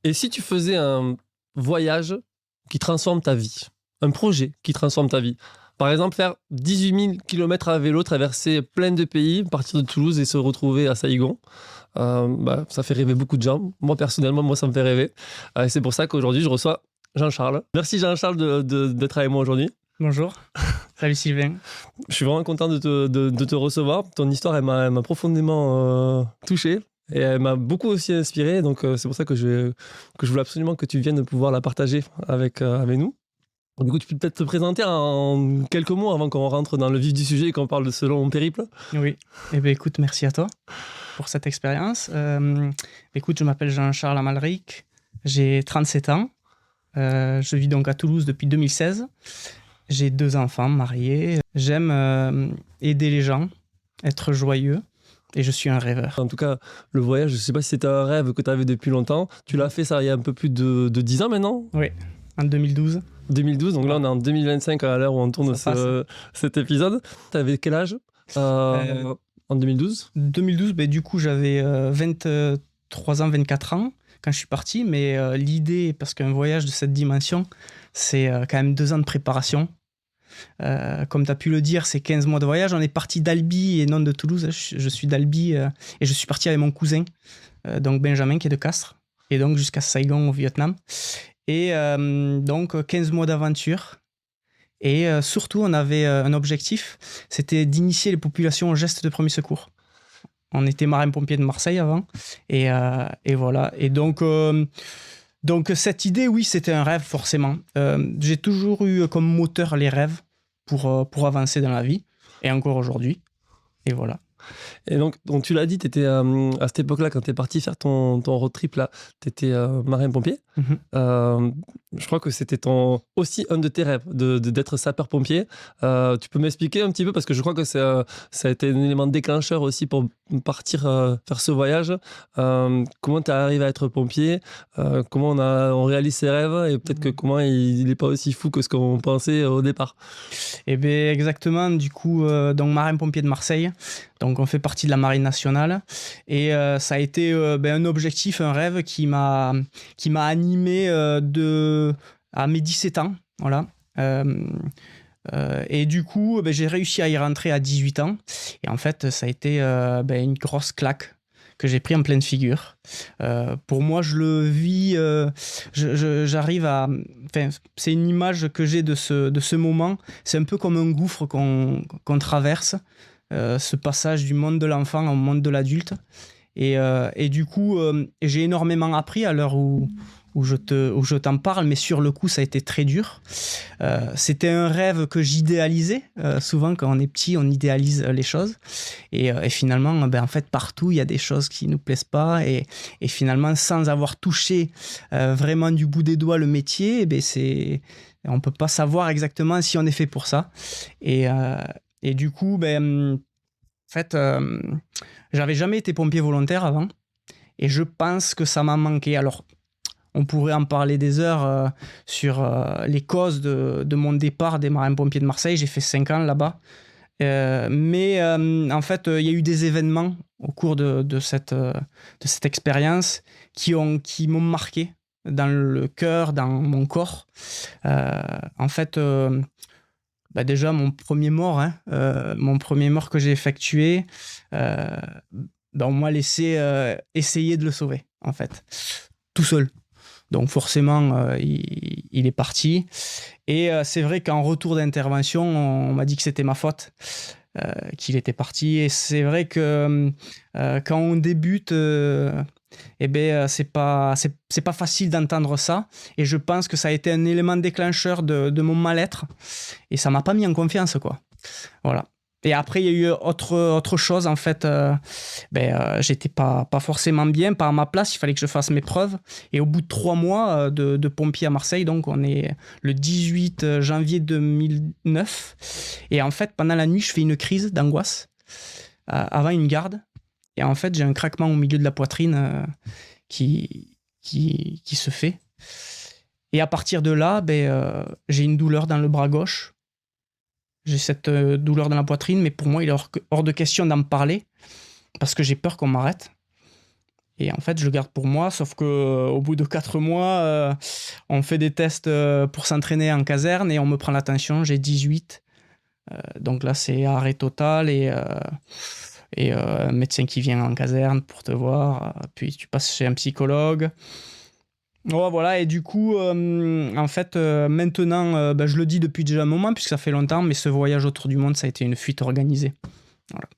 Et si tu faisais un voyage qui transforme ta vie, un projet qui transforme ta vie, par exemple faire 18 000 km à vélo, traverser plein de pays, partir de Toulouse et se retrouver à Saïgon, ça fait rêver beaucoup de gens. Moi personnellement, moi ça me fait rêver. Et c'est pour ça qu'aujourd'hui je reçois Jean-Charles. Merci Jean-Charles d'être avec moi aujourd'hui. Bonjour, salut Sylvain. Je suis vraiment content de te recevoir. Ton histoire, elle m'a profondément touché. Et elle m'a beaucoup aussi inspiré, donc c'est pour ça que je voulais absolument que tu viennes pouvoir la partager avec nous. Du coup, tu peux peut-être te présenter en quelques mots avant qu'on rentre dans le vif du sujet et qu'on parle de ce long périple. Oui, écoute, merci à toi pour cette expérience. Écoute, je m'appelle Jean-Charles Amalric, j'ai 37 ans, je vis donc à Toulouse depuis 2016. J'ai 2 enfants mariés, j'aime aider les gens, être joyeux. Et je suis un rêveur. En tout cas, le voyage, je ne sais pas si c'était un rêve que tu avais depuis longtemps. Tu l'as fait ça il y a un peu plus de 10 ans maintenant ? Oui, en 2012. 2012, donc là on est en 2025 à l'heure où on tourne cet épisode. Tu avais quel âge en 2012 ? 2012, du coup j'avais 23 ans, 24 ans quand je suis parti. Mais l'idée, parce qu'un voyage de cette dimension, c'est quand même 2 ans de préparation. Comme tu as pu le dire, c'est 15 mois de voyage. On est parti d'Albi et non de Toulouse. Je suis d'Albi et je suis parti avec mon cousin, donc Benjamin, qui est de Castres, et donc jusqu'à Saïgon au Vietnam. Et donc 15 mois d'aventure. Et surtout, on avait un objectif, c'était d'initier les populations au geste de premier secours. On était marin-pompier de Marseille avant. Et voilà. Et donc cette idée, oui, c'était un rêve forcément. J'ai toujours eu comme moteur les rêves pour avancer dans la vie, et encore aujourd'hui. Et voilà. Et donc tu l'as dit, tu étais à cette époque-là, quand tu es parti faire ton road trip, là, tu étais marin-pompier. Je crois que c'était aussi un de tes rêves, d'être sapeur-pompier. Tu peux m'expliquer un petit peu, parce que je crois que ça a été un élément déclencheur aussi pour partir faire ce voyage. Comment tu es arrivé à être pompier, comment on réalise ses rêves, et peut-être que comment il n'est pas aussi fou que ce qu'on pensait au départ. Eh bien, exactement. Du coup, donc marin-pompier de Marseille. Donc, on fait partie de la Marine nationale. Et ça a été un objectif, un rêve qui m'a animé à mes 17 ans. Voilà. Et du coup, j'ai réussi à y rentrer à 18 ans. Et en fait, ça a été une grosse claque que j'ai pris en pleine figure. Pour moi, je le vis, j'arrive à... Enfin, c'est une image que j'ai de ce moment. C'est un peu comme un gouffre qu'on traverse, ce passage du monde de l'enfant au monde de l'adulte. Et du coup, j'ai énormément appris à l'heure où je t'en parle, mais sur le coup, ça a été très dur. C'était un rêve que j'idéalisais. Souvent, quand on est petit, on idéalise les choses. Et finalement, en fait, partout, il y a des choses qui ne nous plaisent pas. Et finalement, sans avoir touché vraiment du bout des doigts le métier, on ne peut pas savoir exactement si on est fait pour ça. Et du coup, en fait, j'avais jamais été pompier volontaire avant. Et je pense que ça m'a manqué. Alors, on pourrait en parler des heures sur les causes de mon départ des marins-pompiers de Marseille. J'ai fait 5 ans là-bas. Mais en fait, il y a eu des événements au cours de cette expérience qui m'ont marqué dans le cœur, dans mon corps. En fait, déjà, mon premier mort que j'ai effectué, on m'a laissé essayer de le sauver, en fait, tout seul. Donc forcément, il est parti. Et c'est vrai qu'en retour d'intervention, on m'a dit que c'était ma faute, qu'il était parti. Et c'est vrai que quand on débute, c'est pas facile d'entendre ça. Et je pense que ça a été un élément déclencheur de mon mal-être. Et ça m'a pas mis en confiance, quoi. Voilà. Et après, il y a eu autre chose, en fait. J'étais pas forcément bien, pas à ma place. Il fallait que je fasse mes preuves. Et au bout de 3 mois de pompier à Marseille, donc on est le 18 janvier 2009. Et en fait, pendant la nuit, je fais une crise d'angoisse avant une garde. Et en fait, j'ai un craquement au milieu de la poitrine qui se fait. Et à partir de là, j'ai une douleur dans le bras gauche. J'ai cette douleur dans la poitrine, mais pour moi, il est hors de question d'en parler parce que j'ai peur qu'on m'arrête. Et en fait, je le garde pour moi, sauf qu'au bout de 4 mois, on fait des tests pour s'entraîner en caserne et on me prend l'attention, j'ai 18. Donc là, c'est arrêt total et un médecin qui vient en caserne pour te voir. Puis tu passes chez un psychologue. Oh, voilà, et du coup, en fait, maintenant, je le dis depuis déjà un moment, puisque ça fait longtemps, mais ce voyage autour du monde, ça a été une fuite organisée. Voilà.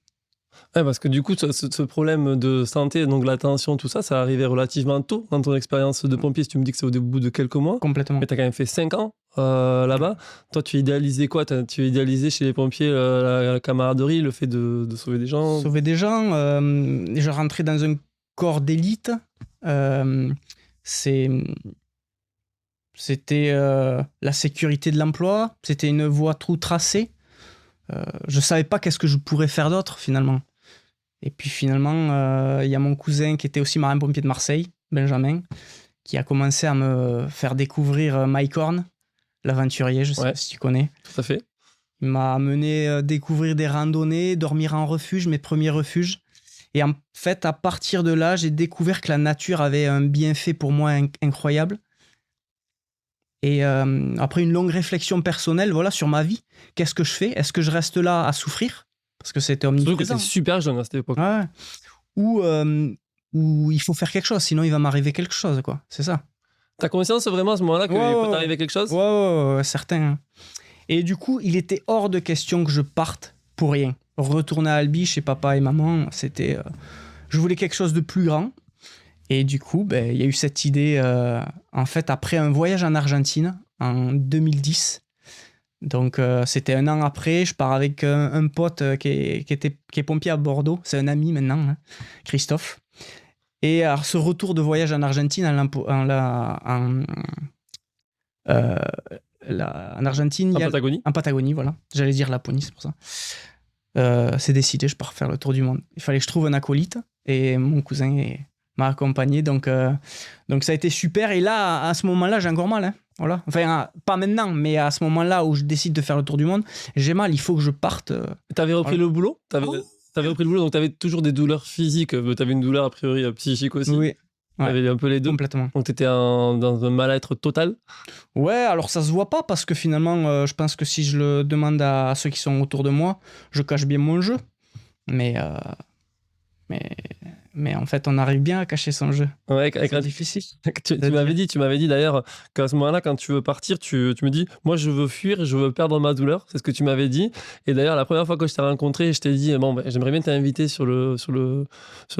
Ouais, parce que du coup, ce problème de santé, donc la tension, tout ça, ça arrivait relativement tôt dans ton expérience de pompier. Si tu me dis que c'est au bout de quelques mois, Complètement. mais tu as quand même fait 5 ans là-bas. Toi, tu idéalisais quoi? Tu idéalisais chez les pompiers la camaraderie, le fait de sauver des gens? Sauver des gens, je rentrais dans un corps d'élite. C'était la sécurité de l'emploi, c'était une voie tout tracée. Je savais pas qu'est-ce que je pourrais faire d'autre finalement. Et puis finalement, il y a mon cousin qui était aussi marin-pompier de Marseille, Benjamin, qui a commencé à me faire découvrir Mike Horn, l'aventurier, je sais pas si tu connais. Tout à fait. Il m'a amené découvrir des randonnées, dormir en refuge, mes premiers refuges. Et en fait, à partir de là, j'ai découvert que la nature avait un bienfait pour moi incroyable. Et après une longue réflexion personnelle, voilà, sur ma vie, qu'est-ce que je fais? Est-ce que je reste là à souffrir? Parce que c'était omniprésent. Surtout que t'es super jeune à cette époque. Ouais. Ou il faut faire quelque chose, sinon il va m'arriver quelque chose, quoi. C'est ça. T'as conscience vraiment à ce moment-là qu'il peut t'arriver quelque chose? Ouais, certain. Et du coup, il était hors de question que je parte pour rien. Retourner à Albi chez papa et maman, c'était... je voulais quelque chose de plus grand. Et du coup, il y a eu cette idée, en fait, après un voyage en Argentine, en 2010. Donc, c'était un an après, je pars avec un pote qui est pompier à Bordeaux. C'est un ami maintenant, hein, Christophe. Et alors, ce retour de voyage en Argentine, en Argentine... Patagonie. En Patagonie, voilà. J'allais dire Laponie, c'est pour ça. C'est décidé, je pars faire le tour du monde. Il fallait que je trouve un acolyte et mon cousin m'a accompagné, donc ça a été super. Et là, à ce moment-là, j'ai encore mal, hein. Voilà. Enfin, pas maintenant, mais à ce moment-là où je décide de faire le tour du monde, j'ai mal, il faut que je parte. T'avais repris le boulot? T'avais repris le boulot, donc t'avais toujours des douleurs physiques, t'avais une douleur a priori psychique aussi. Oui. T'avais un peu les deux. Complètement. Donc t'étais dans un mal-être total. Ouais, alors ça se voit pas parce que finalement, je pense que si je le demande à ceux qui sont autour de moi, je cache bien mon jeu. Mais en fait, on arrive bien à cacher son jeu. Ouais, c'est difficile. Tu m'avais dit d'ailleurs qu'à ce moment-là, quand tu veux partir, tu me dis, moi je veux fuir, je veux perdre ma douleur. C'est ce que tu m'avais dit. Et d'ailleurs, la première fois que je t'ai rencontré, je t'ai dit, j'aimerais bien t'inviter sur le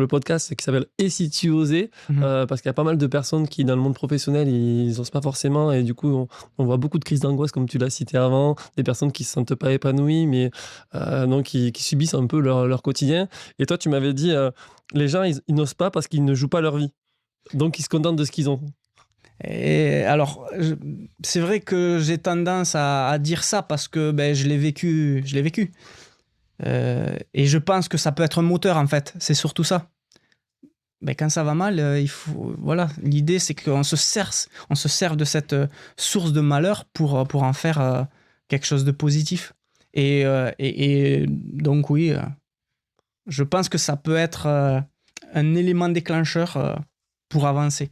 podcast qui s'appelle Et si tu osais, parce qu'il y a pas mal de personnes qui, dans le monde professionnel, ils n'osent pas forcément. Et du coup, on voit beaucoup de crises d'angoisse, comme tu l'as cité avant, des personnes qui ne se sentent pas épanouies, mais donc qui subissent un peu leur quotidien. Et toi, tu m'avais dit, les gens, ils n'osent pas parce qu'ils ne jouent pas leur vie. Donc, ils se contentent de ce qu'ils ont. Et alors, c'est vrai que j'ai tendance à dire ça parce que je l'ai vécu. Et je pense que ça peut être un moteur, en fait. C'est surtout ça. Quand ça va mal, il faut... Voilà, l'idée, c'est qu'on se sert de cette source de malheur pour en faire quelque chose de positif. Et donc, oui, je pense que ça peut être un élément déclencheur pour avancer.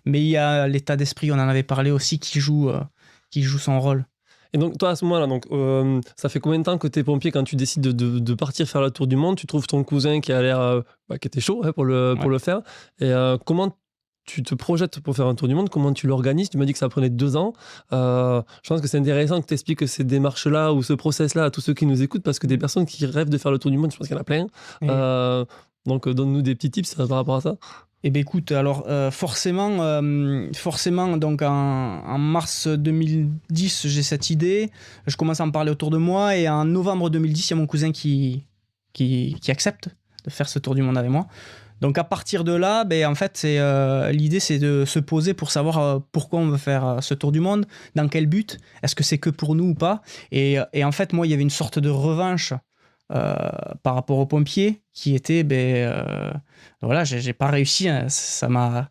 Mais il y a l'état d'esprit, on en avait parlé aussi, qui joue son rôle. Et donc, toi, à ce moment-là, ça fait combien de temps que tu es pompier quand tu décides de partir faire le tour du monde? Tu trouves ton cousin qui a l'air, qui était chaud pour le faire. Et comment tu te projettes pour faire un tour du monde? Comment tu l'organises? Tu m'as dit que ça prenait 2 ans. Je pense que c'est intéressant que tu expliques ces démarches-là ou ce process-là à tous ceux qui nous écoutent, parce que des personnes qui rêvent de faire le tour du monde, je pense qu'il y en a plein. Donc, donne-nous des petits tips par rapport à ça. Eh bien, écoute, alors forcément, donc en mars 2010, j'ai cette idée. Je commence à en parler autour de moi et en novembre 2010, il y a mon cousin qui accepte de faire ce tour du monde avec moi. Donc à partir de là, en fait, l'idée, c'est de se poser pour savoir pourquoi on veut faire ce tour du monde, dans quel but, est-ce que c'est que pour nous ou pas. Et en fait, moi, il y avait une sorte de revanche par rapport aux pompiers qui était, voilà, j'ai pas réussi, hein, ça m'a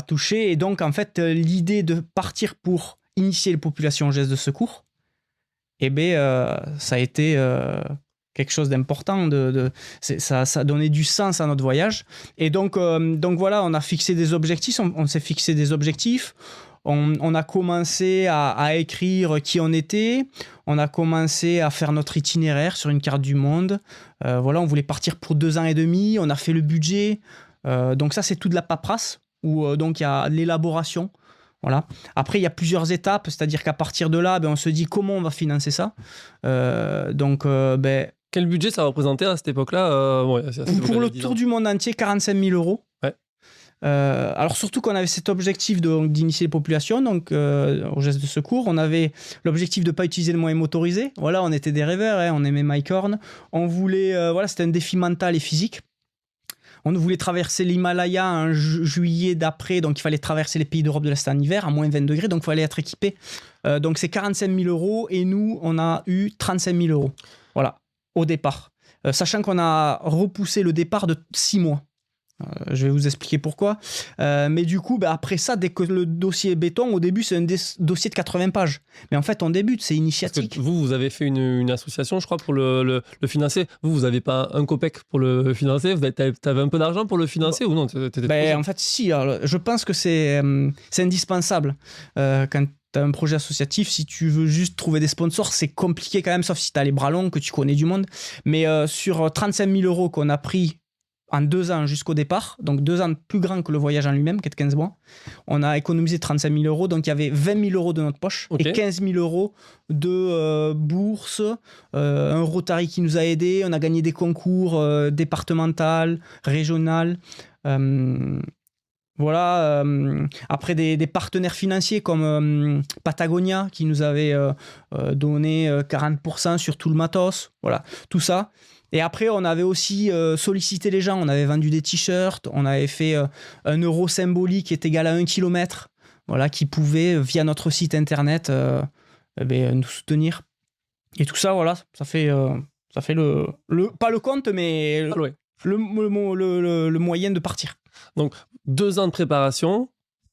touché. Et donc, en fait, l'idée de partir pour initier les populations aux gestes de secours, ça a été quelque chose d'important. Ça donnait du sens à notre voyage. Et donc voilà, on a fixé des objectifs. On s'est fixé des objectifs. On a commencé à écrire qui on était. On a commencé à faire notre itinéraire sur une carte du monde. Voilà, on voulait partir pour 2 ans et demi. On a fait le budget. Donc ça, c'est toute la paperasse où donc il y a l'élaboration. Voilà. Après, il y a plusieurs étapes, c'est-à-dire qu'à partir de là, on se dit comment on va financer ça. Quel budget ça représentait à cette époque-là pour le tour du monde entier, 45 000 euros. Ouais. Alors surtout qu'on avait cet objectif d'initier les populations, donc au geste de secours, on avait l'objectif de ne pas utiliser le moyen motorisé. Voilà, on était des rêveurs, on aimait Mike Horn. On voulait, c'était un défi mental et physique. On voulait traverser l'Himalaya en juillet d'après, donc il fallait traverser les pays d'Europe de l'Est en hiver, à moins 20 degrés, donc il fallait être équipé. Donc c'est 45 000 euros et nous, on a eu 35 000 euros. Voilà, au départ. Sachant qu'on a repoussé le départ de 6 mois. Je vais vous expliquer pourquoi. Mais du coup, après ça, dès que le dossier est béton, au début, c'est un dossier de 80 pages. Mais en fait, on débute, c'est initiatique. Vous avez fait une association, je crois, pour le financer. Vous n'avez pas un copec pour le financer. Tu avais un peu d'argent pour le financer ou non En fait, si. Alors, je pense que c'est indispensable. Quand tu as un projet associatif, si tu veux juste trouver des sponsors, c'est compliqué quand même, sauf si tu as les bras longs, que tu connais du monde. Mais sur 35 000 euros qu'on a pris en 2 ans jusqu'au départ, donc 2 ans plus grand que le voyage en lui-même, qui est de 15 mois, on a économisé 35 000 euros, donc il y avait 20 000 euros de notre poche et 15 000 euros de bourse, un Rotary qui nous a aidés, on a gagné des concours départementaux, régionaux, voilà, après des partenaires financiers comme Patagonia qui nous avait donné 40% sur tout le matos, voilà, tout ça. Et après, on avait aussi sollicité les gens. On avait vendu des t-shirts. On avait fait un euro symbolique qui est égal à 1 kilomètre. Voilà, qui pouvait, via notre site internet, nous soutenir. Et tout ça, voilà, ça fait pas le compte, mais le moyen de partir. Donc, 2 ans de préparation,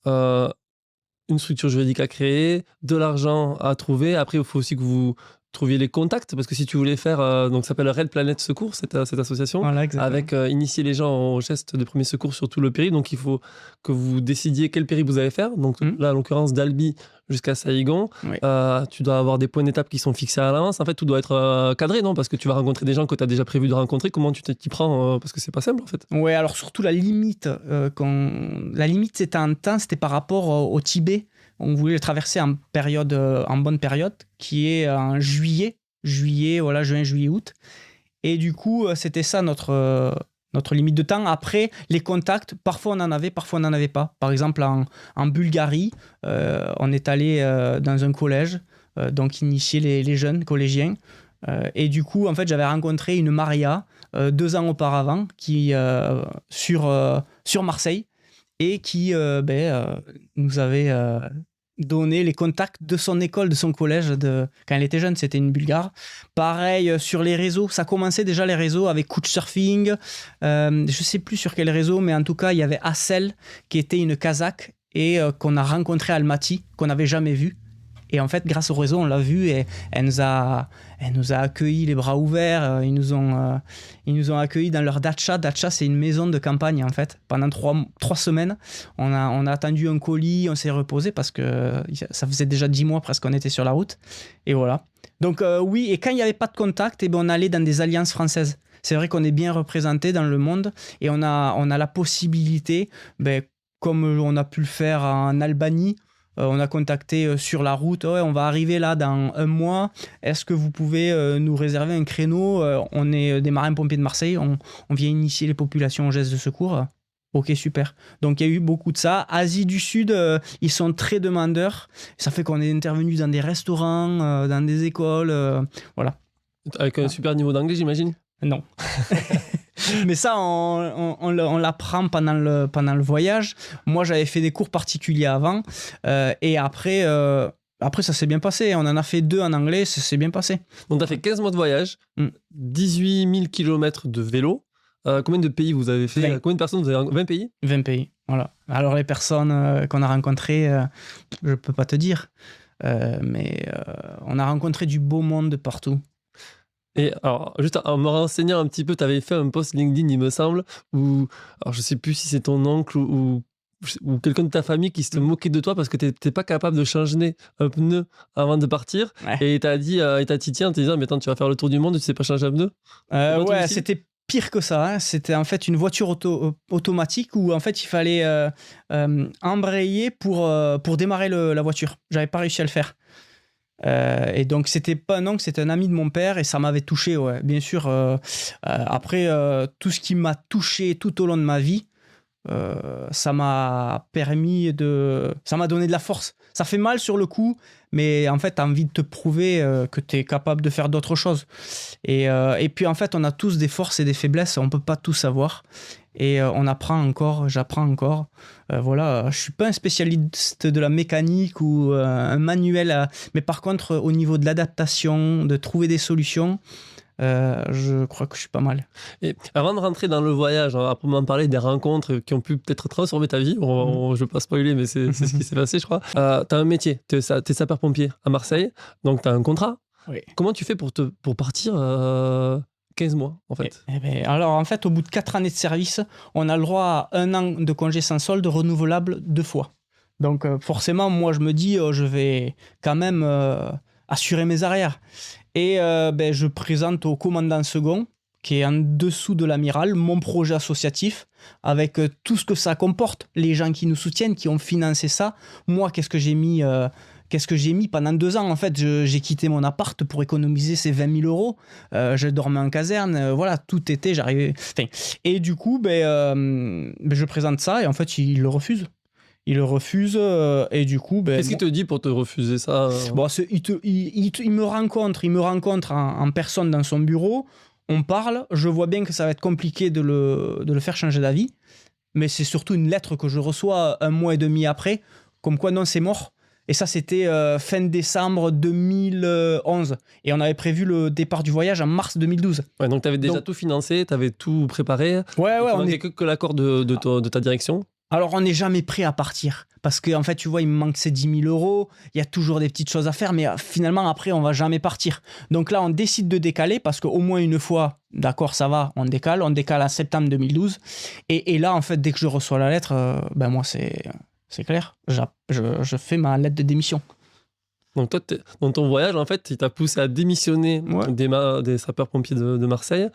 une structure juridique à créer, de l'argent à trouver. Après, il faut aussi que vous trouviez les contacts, parce que si tu voulais faire, donc ça s'appelle Red Planet Secours, cette association, voilà, avec initier les gens au geste de premier secours sur tout le périple. Donc il faut que vous décidiez quel périple vous allez faire. Donc là, en l'occurrence, d'Albi jusqu'à Saïgon, oui. Tu dois avoir des points d'étape qui sont fixés à l'avance. En fait, tout doit être cadré, non? Parce que tu vas rencontrer des gens que tu as déjà prévu de rencontrer. Comment tu t'y prends? Parce que c'est pas simple, en fait. Ouais, alors surtout la limite, c'était en temps, c'était par rapport au Tibet. On voulait le traverser en bonne période, qui est en juillet, voilà, juin, juillet, août. Et du coup, c'était ça notre limite de temps. Après, les contacts, parfois on en avait, parfois on n'en avait pas. Par exemple, en Bulgarie, on est allé dans un collège, donc initier les jeunes collégiens. Et du coup, en fait, j'avais rencontré une Maria 2 ans auparavant sur Marseille, et qui nous avait donné les contacts de son école, de son collège, quand elle était jeune, c'était une Bulgare. Pareil, sur les réseaux, ça commençait déjà les réseaux avec Couchsurfing, je ne sais plus sur quel réseau, mais en tout cas, il y avait Assel, qui était une Kazakh, et qu'on a rencontré à Almaty, qu'on n'avait jamais vu. Et en fait, grâce au réseau, on l'a vue et elle nous a accueillis les bras ouverts. Ils nous ont accueillis dans leur dacha. Dacha, c'est une maison de campagne, en fait. Pendant 3 semaines, on a attendu un colis, on s'est reposé parce que ça faisait déjà 10 mois presque qu'on était sur la route. Et voilà. Donc oui, et quand il n'y avait pas de contact, on allait dans des alliances françaises. C'est vrai qu'on est bien représenté dans le monde et on a la possibilité, comme on a pu le faire en Albanie, on a contacté sur la route, on va arriver là dans 1 mois, est-ce que vous pouvez nous réserver un créneau? On est des marins-pompiers de Marseille, on vient initier les populations en gestes de secours. Ok, super. Donc il y a eu beaucoup de ça. Asie du Sud, ils sont très demandeurs. Ça fait qu'on est intervenu dans des restaurants, dans des écoles, voilà. Avec un super niveau d'anglais, j'imagine? Non. Mais ça, on l'apprend pendant le voyage. Moi, j'avais fait des cours particuliers avant. Et après, ça s'est bien passé. On en a fait 2 en anglais, ça s'est bien passé. Donc, tu as fait 15 mois de voyage, 18 000 km de vélo. Combien de pays vous avez fait? 20. Combien de personnes vous avez? 20 pays? 20 pays, voilà. Alors, les personnes qu'on a rencontrées, je ne peux pas te dire. Mais on a rencontré du beau monde de partout. Et alors, juste en me renseignant un petit peu, tu avais fait un post LinkedIn, il me semble, où, alors je sais plus si c'est ton oncle ou quelqu'un de ta famille qui se moquait de toi parce que tu n'étais pas capable de changer un pneu avant de partir. Ouais. Et il t'a dit, il t'a titillé en te disant, mais attends, tu vas faire le tour du monde et tu sais pas changer un pneu. Ouais, c'était pire que ça. Hein. C'était en fait une voiture automatique où en fait il fallait embrayer pour démarrer la voiture. J'avais pas réussi à le faire. Et donc c'était pas un oncle, c'était un ami de mon père et ça m'avait touché, ouais. Bien sûr. Après, tout ce qui m'a touché tout au long de ma vie, ça m'a donné de la force. Ça fait mal sur le coup, mais en fait, tu as envie de te prouver que tu es capable de faire d'autres choses. Et puis en fait, on a tous des forces et des faiblesses, on peut pas tout savoir. Et on apprend encore, j'apprends encore. Voilà, je suis pas un spécialiste de la mécanique ou un manuel, mais par contre, au niveau de l'adaptation, de trouver des solutions, je crois que je suis pas mal. Et avant de rentrer dans le voyage, à proprement parler des rencontres qui ont pu peut-être transformer ta vie, je ne veux pas spoiler, mais c'est ce qui s'est passé, je crois. Tu as un métier, tu es sapeur-pompier à Marseille, donc tu as un contrat. Oui. Comment tu fais pour partir 15 mois, en fait? Alors, en fait, au bout de 4 années de service, on a le droit à 1 an de congé sans solde renouvelable 2 fois. Donc, forcément, moi, je me dis, je vais quand même assurer mes arrières. Et je présente au commandant second, qui est en dessous de l'amiral, mon projet associatif, avec tout ce que ça comporte, les gens qui nous soutiennent, qui ont financé ça. Moi, qu'est-ce que j'ai mis pendant 2 ans? En fait, j'ai quitté mon appart pour économiser ces 20 000 euros. Je dormais en caserne. Voilà, tout était, j'arrivais... Enfin, et du coup, je présente ça et en fait, il le refuse. Il le refuse et du coup... Qu'est-ce qu'il te dit pour te refuser ça? Bon, il me rencontre en personne dans son bureau, on parle, je vois bien que ça va être compliqué de le faire changer d'avis, mais c'est surtout une lettre que je reçois 1 mois et demi après, comme quoi non, c'est mort. Et ça, c'était fin décembre 2011. Et on avait prévu le départ du voyage en mars 2012. Ouais, donc tu avais déjà tout financé, tu avais tout préparé. Ouais, on n'est que l'accord de ta direction. Alors, on n'est jamais prêt à partir. Parce que, en fait, tu vois, il me manque ces 10 000 euros. Il y a toujours des petites choses à faire. Mais finalement, après, on ne va jamais partir. Donc là, on décide de décaler parce qu'au moins une fois, d'accord, ça va, on décale. On décale en septembre 2012. Et là, en fait, dès que je reçois la lettre, moi, c'est clair. Je fais ma lettre de démission. Donc toi, dans ton voyage, en fait, il t'a poussé à démissionner des sapeurs-pompiers de Marseille.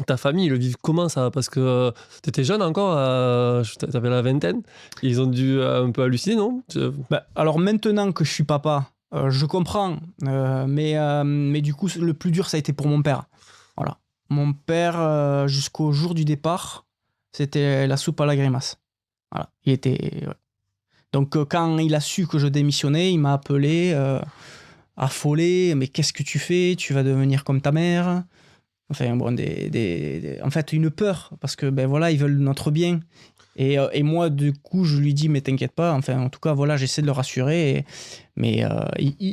Ta famille, ils le vivent comment ça? Parce que tu étais jeune encore, tu avais la vingtaine. Ils ont dû un peu halluciner, non? Alors maintenant que je suis papa, je comprends. Mais du coup, le plus dur, ça a été pour mon père. Voilà. Mon père, jusqu'au jour du départ, c'était la soupe à la grimace. Voilà. Il était... Ouais. Donc quand il a su que je démissionnais, il m'a appelé, affolé. Mais qu'est-ce que tu fais? Tu vas devenir comme ta mère? Enfin, bon, en fait, une peur, parce que voilà, ils veulent notre bien. Et moi, du coup, je lui dis, mais t'inquiète pas, enfin, en tout cas, voilà, j'essaie de le rassurer. Mais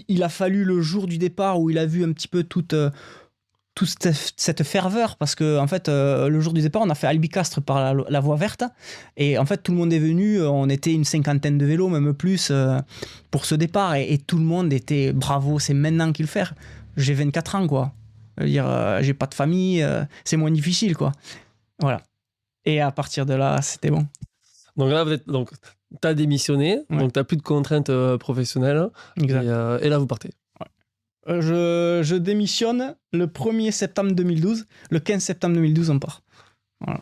il a fallu le jour du départ où il a vu un petit peu toute cette ferveur, parce que en fait, le jour du départ, on a fait Albicastre par la voie verte. Et en fait, tout le monde est venu, on était une 50aine de vélos, même plus, pour ce départ. Et tout le monde était bravo, c'est maintenant qu'il le fait. J'ai 24 ans, quoi. Dire, j'ai pas de famille, c'est moins difficile, quoi. Voilà. Et à partir de là, c'était bon. Donc là, t'as démissionné, donc t'as plus de contraintes professionnelles. Exact. Et là, vous partez. Ouais. Je démissionne le 1er septembre 2012. Le 15 septembre 2012, on part. Voilà.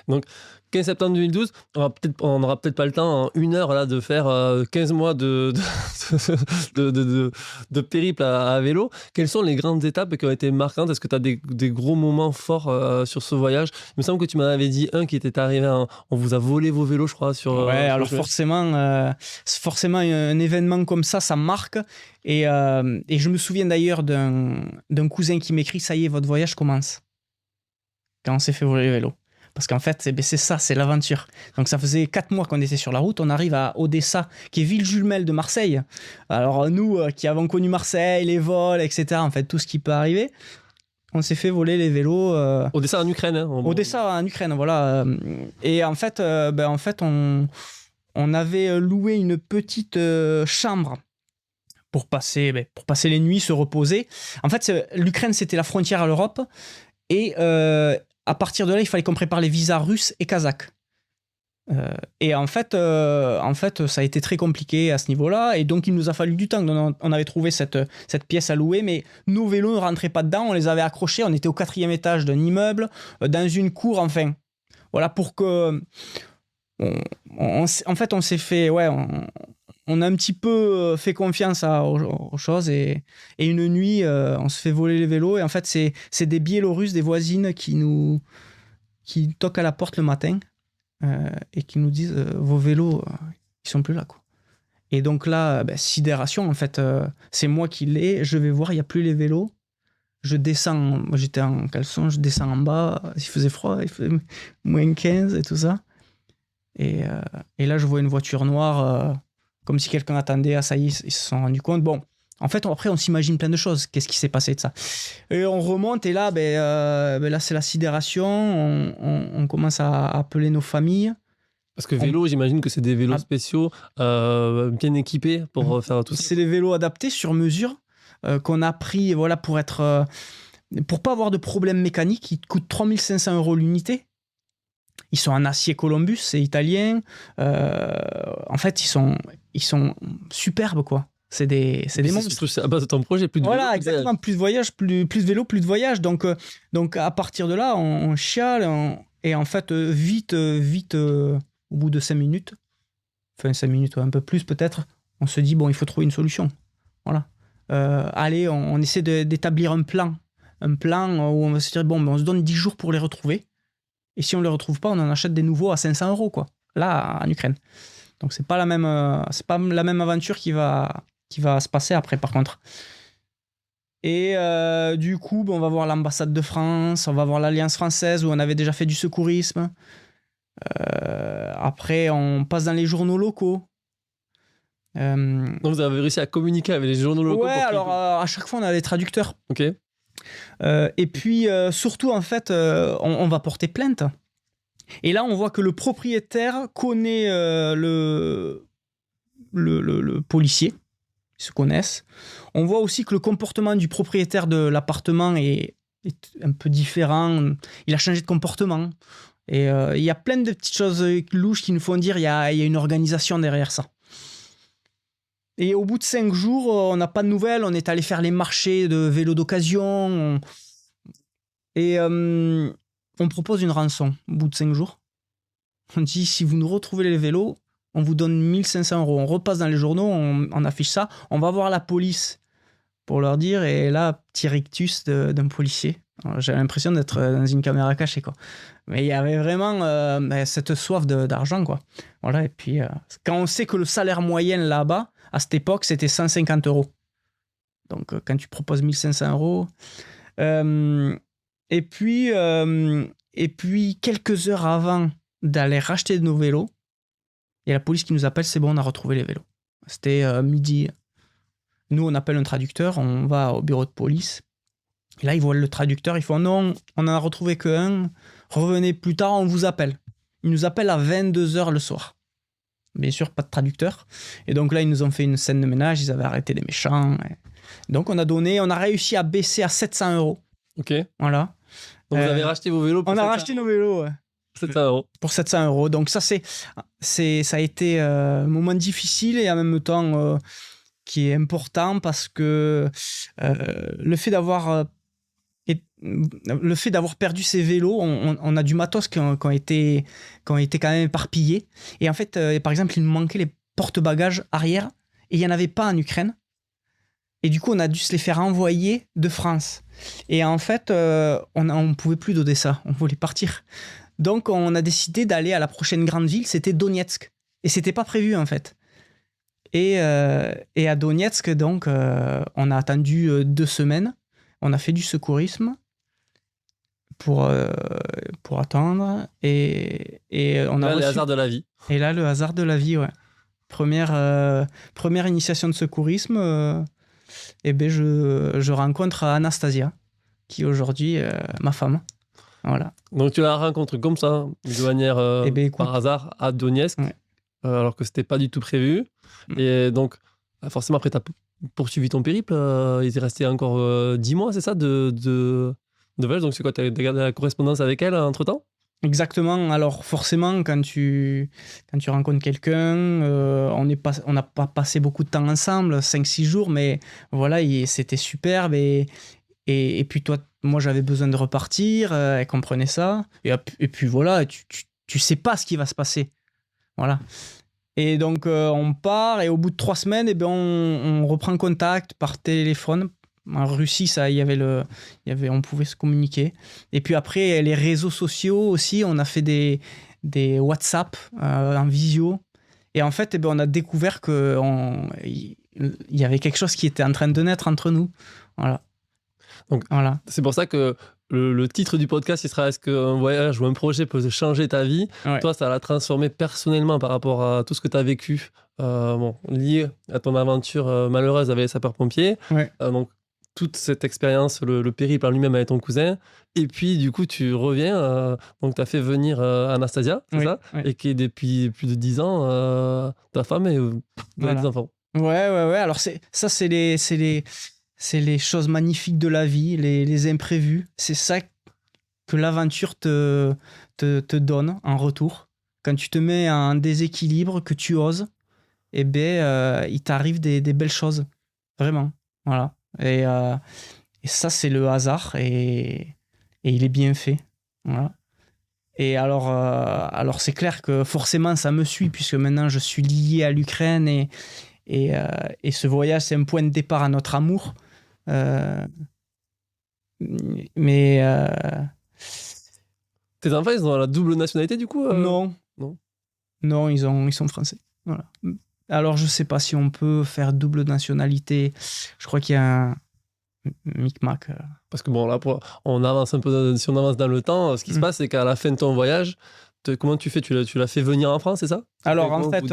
Donc, 15 septembre 2012, on n'aura peut-être pas le temps en 1 heure là, de faire 15 mois de périple à vélo. Quelles sont les grandes étapes qui ont été marquantes? Est-ce que tu as des gros moments forts sur ce voyage? Il me semble que tu m'en avais dit un qui était arrivé, on vous a volé vos vélos, je crois. Alors forcément, un événement comme ça marque. Et je me souviens d'ailleurs d'un cousin qui m'écrit, ça y est, votre voyage commence. Quand on s'est fait voler les vélos. Parce qu'en fait, c'est ça, c'est l'aventure. Donc ça faisait 4 mois qu'on était sur la route. On arrive à Odessa, qui est ville jumelle de Marseille. Alors nous, qui avons connu Marseille, les vols, etc., en fait, tout ce qui peut arriver, on s'est fait voler les vélos. Odessa en Ukraine. Odessa en Ukraine, voilà. Et en fait, on avait loué une petite chambre pour passer les nuits, se reposer. En fait, l'Ukraine, c'était la frontière à l'Europe. Et à partir de là, il fallait qu'on prépare les visas russes et kazakhs. Et en fait, ça a été très compliqué à ce niveau-là. Et donc, il nous a fallu du temps. On avait trouvé cette pièce à louer, mais nos vélos ne rentraient pas dedans. On les avait accrochés. On était au 4e étage d'un immeuble, dans une cour, enfin. Voilà, pour que... en fait, on s'est fait... Ouais, on a un petit peu fait confiance aux choses. Et une nuit, on se fait voler les vélos. Et en fait, c'est des Biélorusses, des voisines qui toquent à la porte le matin. Et qui nous disent vos vélos ils sont plus là, quoi. Et donc là, sidération, en fait, c'est moi qui l'ai, je vais voir, il n'y a plus les vélos, je descends, moi j'étais en caleçon, je descends en bas, il faisait froid, il faisait moins 15 et tout ça, et là je vois une voiture noire, comme si quelqu'un attendait. Ah ça y est, ils se sont rendus compte. Bon, en fait, après, on s'imagine plein de choses. Qu'est-ce qui s'est passé de ça? Et on remonte, et là, là c'est la sidération. On commence à appeler nos familles. Parce que vélo, j'imagine que c'est des vélos spéciaux, bien équipés pour faire tout ça. C'est des vélos adaptés sur mesure qu'on a pris, voilà, pour pas avoir de problème mécanique. Ils coûtent 3 500 € l'unité. Ils sont en acier Columbus, c'est italien. En fait, ils sont superbes, quoi. C'est des monstres. C'est à base de ton projet, plus de voilà, vélo, exactement, plus de voyage, plus de vélo, plus de voyage. Donc à partir de là, on chiale, et en fait, vite, au bout de 5 minutes, enfin 5 minutes, un peu plus peut-être, on se dit, bon, il faut trouver une solution. Voilà. Allez, on essaie d'établir un plan où on va se dire, bon, on se donne 10 jours pour les retrouver. Et si on ne les retrouve pas, on en achète des nouveaux à 500 €, quoi. Là, en Ukraine. Donc, c'est pas la même aventure qui va se passer après, par contre. Et du coup, on va voir l'ambassade de France, on va voir l'Alliance française, où on avait déjà fait du secourisme. Après, on passe dans les journaux locaux. Donc, vous avez réussi à communiquer avec les journaux locaux? Ouais, alors à chaque fois, on a des traducteurs. Ok. Et puis, surtout, en fait, on va porter plainte. Et là, on voit que le propriétaire connaît le policier. Ils se connaissent. On voit aussi que le comportement du propriétaire de l'appartement est un peu différent. Il a changé de comportement. Et il y a plein de petites choses louches qui nous font dire qu'il y a une organisation derrière ça. Et au bout de 5 jours, on n'a pas de nouvelles. On est allé faire les marchés de vélos d'occasion. Et on propose une rançon au bout de 5 jours. On dit, si vous nous retrouvez les vélos, on vous donne 1 500 €. On repasse dans les journaux, on affiche ça. On va voir la police pour leur dire. Et là, petit rictus d'un policier. J'ai l'impression d'être dans une caméra cachée, quoi. Mais il y avait vraiment cette soif d'argent, quoi. Voilà. Et puis, quand on sait que le salaire moyen là-bas, à cette époque, c'était 150 €. Donc, quand tu proposes 1 500 €. Et puis, quelques heures avant d'aller racheter nos vélos, il y a la police qui nous appelle, c'est bon, on a retrouvé les vélos. C'était midi. Nous, on appelle un traducteur, on va au bureau de police. Et là, ils voient le traducteur, ils font non, on n'en a retrouvé qu'un, revenez plus tard, on vous appelle. Ils nous appellent à 22h le soir. Bien sûr, pas de traducteur. Et donc là, ils nous ont fait une scène de ménage, ils avaient arrêté les méchants. Donc on a réussi à baisser à 700 €. Ok. Voilà. Donc vous avez racheté vos vélos pour 700 €. On a racheté nos vélos, ouais. 700 €. Pour 700 €. Donc ça, ça a été un moment difficile et en même temps qui est important parce que le fait d'avoir perdu ces vélos, on a du matos qui ont été quand même éparpillés. Et en fait, par exemple, il nous manquait les porte-bagages arrière et il n'y en avait pas en Ukraine. Et du coup, on a dû se les faire envoyer de France. Et en fait, on ne pouvait plus d'Odessa. On voulait partir. Donc, on a décidé d'aller à la prochaine grande ville. C'était Donetsk. Et c'était pas prévu, en fait. Et à Donetsk, donc, on a attendu 2 semaines. On a fait du secourisme pour attendre. Et on a là, reçu... le hasard de la vie. Et là, le hasard de la vie, ouais. Première initiation de secourisme. Je rencontre Anastasia, qui est aujourd'hui ma femme. Voilà. Donc tu la rencontres comme ça, de manière par hasard, à Donetsk, ouais. alors que c'était pas du tout prévu. Et donc, forcément, après, tu as poursuivi ton périple. Il est resté encore 10 mois, c'est ça, de voyage. Donc c'est quoi, tu as gardé la correspondance avec elle entre-temps? Exactement. Alors forcément, quand tu rencontres quelqu'un, on n'a pas passé beaucoup de temps ensemble, 5-6 jours, mais voilà, c'était superbe. Et puis toi, moi j'avais besoin de repartir, elle comprenait ça. Et puis voilà, tu sais pas ce qui va se passer. Voilà. Et donc on part et au bout de 3 semaines, eh ben, on reprend contact par téléphone. En Russie, ça, on pouvait se communiquer. Et puis après, les réseaux sociaux aussi, on a fait des WhatsApp en visio. Et en fait, eh ben, on a découvert qu'il y avait quelque chose qui était en train de naître entre nous. Voilà. Donc, voilà. C'est pour ça que le titre du podcast, il sera « Est-ce qu'un voyage ou un projet peut changer ta vie ?» Ouais. Toi, ça l'a transformé personnellement par rapport à tout ce que tu as vécu, lié à ton aventure malheureuse avec les sapeurs-pompiers. Ouais. Donc, toute cette expérience, le périple en lui-même avec ton cousin. Et puis, du coup, tu reviens. Donc, tu as fait venir Anastasia, c'est ça? Et qui est depuis plus de 10 ans ta femme et des enfants. Ouais. Alors, c'est les choses magnifiques de la vie, les imprévus. C'est ça que l'aventure te donne en retour. Quand tu te mets en déséquilibre, que tu oses, eh ben, il t'arrive des belles choses. Vraiment. Voilà. Et ça, c'est le hasard et il est bien fait. Voilà. Et alors c'est clair que forcément, ça me suit puisque maintenant, je suis lié à l'Ukraine et ce voyage, c'est un point de départ à notre amour. Mais tes enfants, ils ont la double nationalité du coup Non, ils sont français. Voilà. Alors, je sais pas si on peut faire double nationalité. Je crois qu'il y a un micmac. Parce que bon, là, on avance un peu, si on avance dans le temps, ce qui se passe, c'est qu'à la fin de ton voyage, comment tu fais? Tu l'as fait venir en France, c'est ça? Alors, en fait,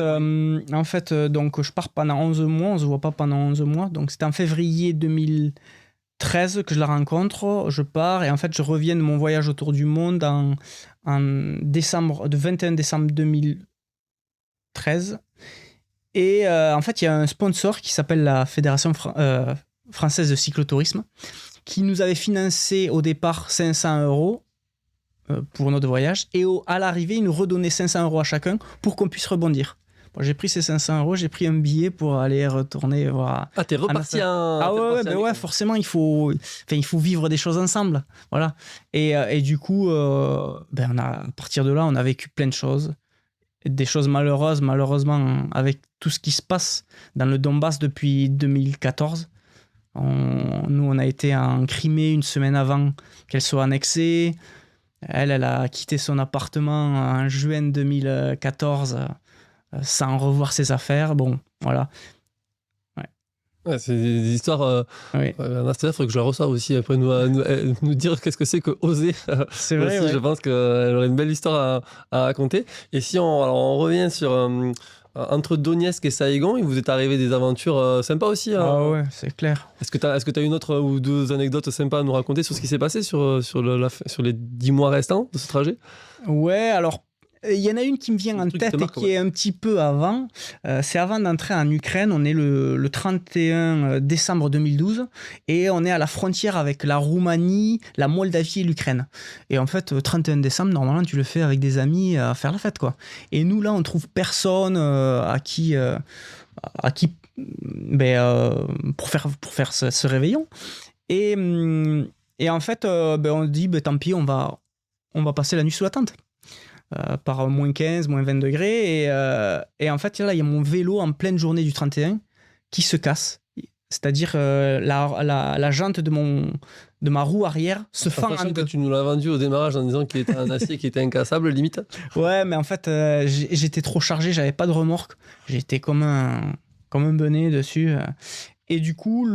donc, je pars pendant 11 mois. On se voit pas pendant 11 mois. Donc, c'était en février 2013 que je la rencontre. Je pars et en fait, je reviens de mon voyage autour du monde en décembre, de 21 décembre 2013. Et en fait, il y a un sponsor qui s'appelle la Fédération française de cyclotourisme qui nous avait financé au départ 500 € pour notre voyage. Et à l'arrivée, il nous redonnait 500 € à chacun pour qu'on puisse rebondir. Bon, j'ai pris ces 500 €, j'ai pris un billet pour aller retourner voir. Ah, t'es reparti ouais, forcément, il faut vivre des choses ensemble. Voilà. Et du coup, à partir de là, on a vécu plein de choses. Des choses malheureuses, malheureusement, avec tout ce qui se passe dans le Donbass depuis 2014. Nous, on a été en Crimée une semaine avant qu'elle soit annexée. Elle a quitté son appartement en juin 2014 sans revoir ses affaires. Bon, voilà. Ouais, c'est des histoires. Anastasia, il faudrait que je la reçoive aussi après nous dire qu'est-ce que c'est que oser. C'est vrai. Aussi, je pense qu'elle aurait une belle histoire à raconter. Et si on revient sur entre Donetsk et Saïgon, il vous est arrivé des aventures sympas aussi. Ah ouais, c'est clair. Est-ce que tu as une autre ou deux anecdotes sympas à nous raconter sur ce qui s'est passé sur les 10 mois restants de ce trajet? Ouais, alors. Il y en a une qui me vient en tête et qui est un petit peu avant. C'est avant d'entrer en Ukraine. On est le 31 décembre 2012 et on est à la frontière avec la Roumanie, la Moldavie et l'Ukraine. Et en fait, 31 décembre, normalement, tu le fais avec des amis à faire la fête, quoi. Et nous, là, on trouve personne à qui pour faire ce réveillon. Et en fait, on dit, tant pis, on va passer la nuit sous la tente. Par moins 15, moins 20 degrés. Et en fait, là, il y a mon vélo en pleine journée du 31 qui se casse. C'est-à-dire la jante de ma roue arrière se fend en deux. Tu nous l'as vendu au démarrage en disant qu'il était un acier qui était incassable, limite. Ouais, mais en fait, j'étais trop chargé, j'avais pas de remorque. J'étais comme un benet dessus. Et du coup,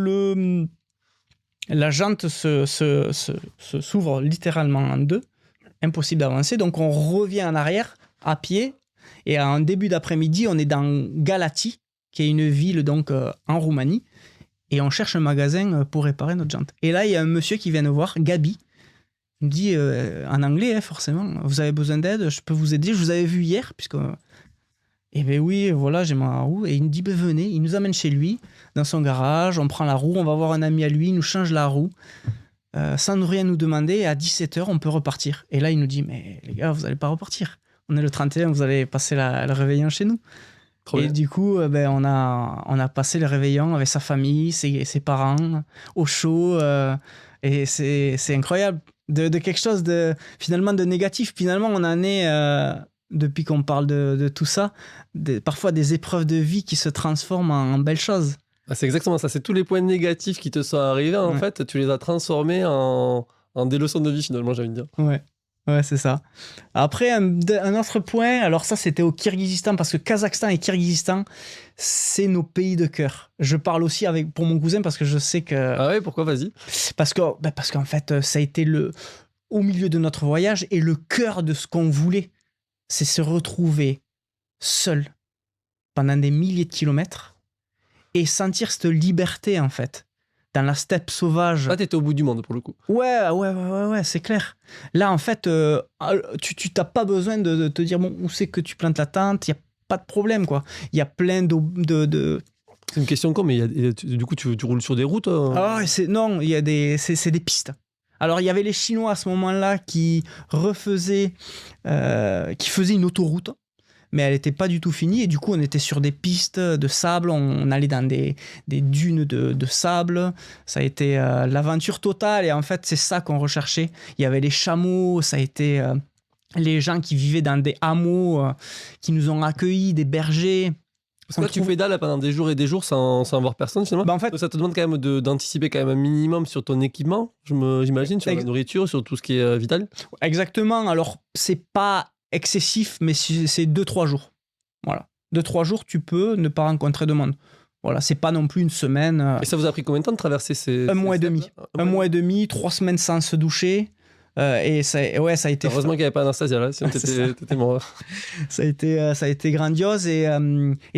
la jante s'ouvre littéralement en deux. Impossible d'avancer, donc on revient en arrière à pied et en début d'après-midi on est dans Galati qui est une ville donc en Roumanie et on cherche un magasin pour réparer notre jante et là il y a un monsieur qui vient nous voir, Gabi, il me dit en anglais forcément, vous avez besoin d'aide, je peux vous aider, je vous avais vu hier puisque Et ben oui, voilà, j'ai ma roue. Et il nous dit, ben venez, il nous amène chez lui, dans son garage, on prend la roue, on va voir un ami à lui, il nous change la roue, sans nous rien nous demander, et à 17h, on peut repartir. Et là, il nous dit, mais les gars, vous n'allez pas repartir. On est le 31, vous allez passer le réveillon chez nous. Trop et bien. du coup, ben, on a passé le réveillon avec sa famille, ses parents, au chaud. Et c'est incroyable. De quelque chose finalement de négatif. Finalement, on en est, depuis qu'on parle de tout ça, parfois des épreuves de vie qui se transforment en belles choses. Ah, c'est exactement ça. C'est tous les points négatifs qui te sont arrivés, en fait, tu les as transformés en des leçons de vie, finalement, j'ai envie de dire. Ouais, c'est ça. Après, un autre point, alors ça, c'était au Kirghizistan, parce que Kazakhstan et Kirghizistan, c'est nos pays de cœur. Je parle aussi pour mon cousin, parce que je sais que... Ah ouais, pourquoi? Vas-y. Parce qu'en fait, ça a été au milieu de notre voyage, et le cœur de ce qu'on voulait, c'est se retrouver seul pendant des milliers de kilomètres et sentir cette liberté, en fait, dans la steppe sauvage. Là, t'étais au bout du monde, pour le coup. Ouais, c'est clair. Là, en fait, tu n'as pas besoin de te dire, bon, où c'est que tu plantes la tente, il n'y a pas de problème, quoi. Il y a plein de... C'est une question con, mais du coup, tu roules sur des routes Non, c'est des pistes. Alors, il y avait les Chinois à ce moment-là qui faisaient une autoroute, mais elle n'était pas du tout finie. Et du coup, on était sur des pistes de sable, on allait dans des dunes de sable. Ça a été l'aventure totale. Et en fait, c'est ça qu'on recherchait. Il y avait les chameaux, ça a été les gens qui vivaient dans des hameaux, qui nous ont accueillis, des bergers. Parce que là, tu pédales pendant des jours et des jours sans voir personne, finalement. En fait, donc, ça te demande quand même d'anticiper quand même un minimum sur ton équipement, j'imagine, sur la nourriture, sur tout ce qui est vital. Exactement. Alors, c'est pas excessif, mais c'est 2-3 jours. Voilà. 2-3 jours, tu peux ne pas rencontrer de monde. Voilà, c'est pas non plus une semaine. Et ça vous a pris combien de temps de traverser un mois et demi. Un mois et demi, 3 semaines sans se doucher. Et ça a été... Heureusement qu'il n'y avait pas Anastasia là, sinon t'étais mort. Ça a été grandiose. Et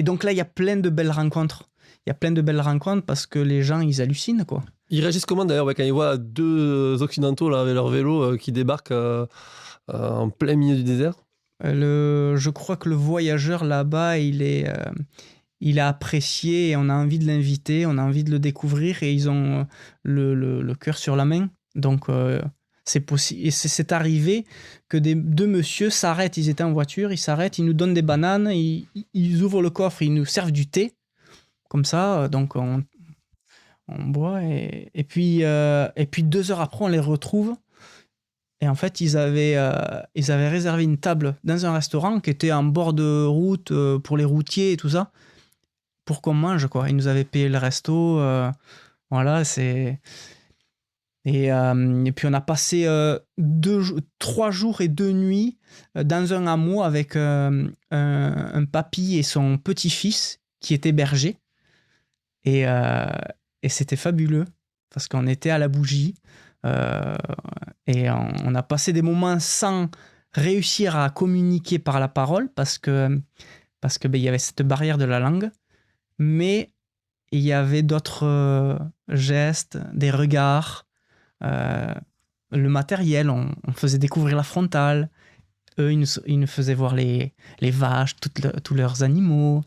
donc là, il y a plein de belles rencontres. Il y a plein de belles rencontres parce que les gens, ils hallucinent, quoi. Ils réagissent comment d'ailleurs quand ils voient 2 occidentaux là, avec leur vélo qui débarquent en plein milieu du désert? Je crois que le voyageur là-bas, il a apprécié et on a envie de l'inviter, on a envie de le découvrir et ils ont le cœur sur la main. Donc, c'est possible. Et c'est arrivé que 2 messieurs s'arrêtent, ils étaient en voiture, ils s'arrêtent, ils nous donnent des bananes, ils ouvrent le coffre, ils nous servent du thé. Comme ça, donc on boit. Et puis 2 heures après, on les retrouve. Et en fait, ils avaient réservé une table dans un restaurant qui était en bord de route pour les routiers et tout ça, pour qu'on mange, quoi. Ils nous avaient payé le resto. Voilà, c'est... Et puis, on a passé 3 jours et 2 nuits dans un hameau avec un papy et son petit-fils qui étaient bergers. Et c'était fabuleux parce qu'on était à la bougie. Et on a passé des moments sans réussir à communiquer par la parole parce que il y avait cette barrière de la langue, mais il y avait d'autres gestes, des regards, le matériel. On faisait découvrir la frontale. Eux, ils nous faisaient voir les vaches, tous leurs animaux.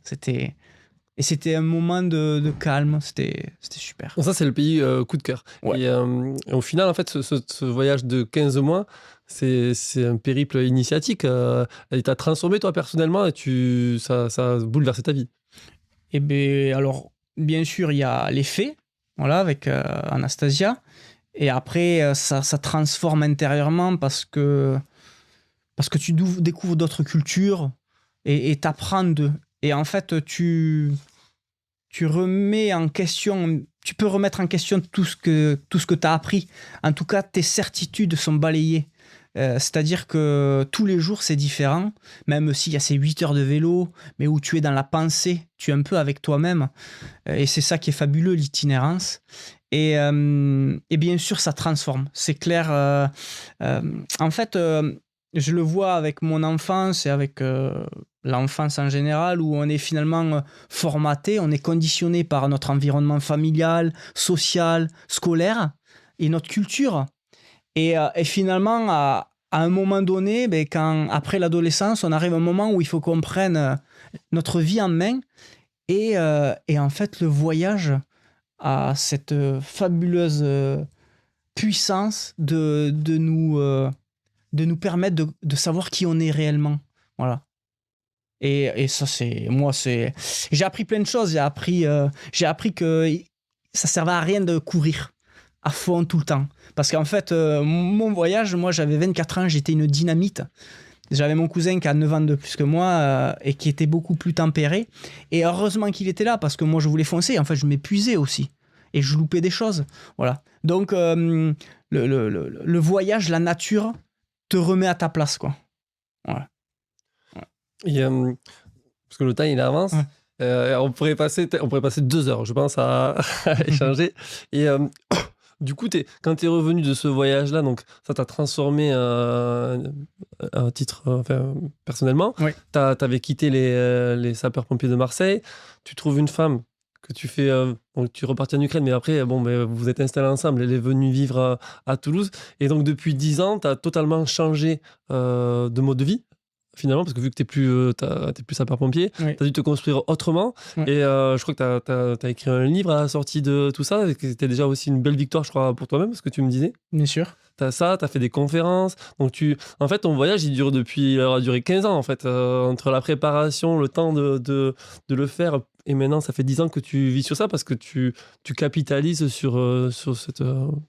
C'était un moment de calme, c'était super. Bon, ça, c'est le pays coup de cœur. Ouais. Et au final, en fait, ce voyage de 15 mois, c'est un périple initiatique. Il t'a transformé, toi, personnellement, et ça a bouleversé ta vie. Eh bien, alors, bien sûr, il y a les faits, voilà, avec Anastasia. Et après, ça transforme intérieurement parce que tu découvres d'autres cultures et t'apprends d'eux. Et en fait, tu remets en question, tu peux remettre en question tout ce que tu as appris. En tout cas, tes certitudes sont balayées. C'est-à-dire que tous les jours, c'est différent, même s'il y a ces 8 heures de vélo, mais où tu es dans la pensée, tu es un peu avec toi-même. Et c'est ça qui est fabuleux, l'itinérance. Et bien sûr, ça transforme. C'est clair. En fait, je le vois avec mon enfance et avec l'enfance en général, où on est finalement formaté, on est conditionné par notre environnement familial, social, scolaire et notre culture. Et finalement, à un moment donné, après l'adolescence, on arrive à un moment où il faut qu'on prenne notre vie en main. Et en fait, le voyage a cette fabuleuse puissance de nous permettre de savoir qui on est réellement. Voilà. Et ça, j'ai appris plein de choses. J'ai appris que ça servait à rien de courir à fond tout le temps. Parce qu'en fait, mon voyage, moi, j'avais 24 ans, j'étais une dynamite. J'avais mon cousin qui a 9 ans de plus que moi et qui était beaucoup plus tempéré. Et heureusement qu'il était là parce que moi, je voulais foncer. En fait, je m'épuisais aussi. Et je loupais des choses. Voilà. Donc, le voyage, la nature, te remet à ta place, quoi. Voilà. Et, parce que le temps, il avance. Ouais. On pourrait passer 2 heures, je pense, à échanger. Et du coup, quand tu es revenu de ce voyage-là, donc ça t'a transformé à titre personnellement. Oui. Tu avais quitté les sapeurs-pompiers de Marseille. Tu trouves une femme que tu fais. Donc tu repartis en Ukraine, mais après, vous êtes installés ensemble. Elle est venue vivre à Toulouse. Et donc, depuis 10 ans, tu as totalement changé de mode de vie. Finalement, parce que vu que t'es plus sapeur-pompier, oui. Tu as dû te construire autrement. Oui. Et je crois que tu as écrit un livre à la sortie de tout ça. C'était déjà aussi une belle victoire, je crois, pour toi-même, ce que tu me disais. Bien sûr. Tu as fait des conférences. Donc, en fait, ton voyage, il a duré 15 ans, en fait. Entre la préparation, le temps de le faire. Et maintenant, ça fait 10 ans que tu vis sur ça parce que tu capitalises sur cette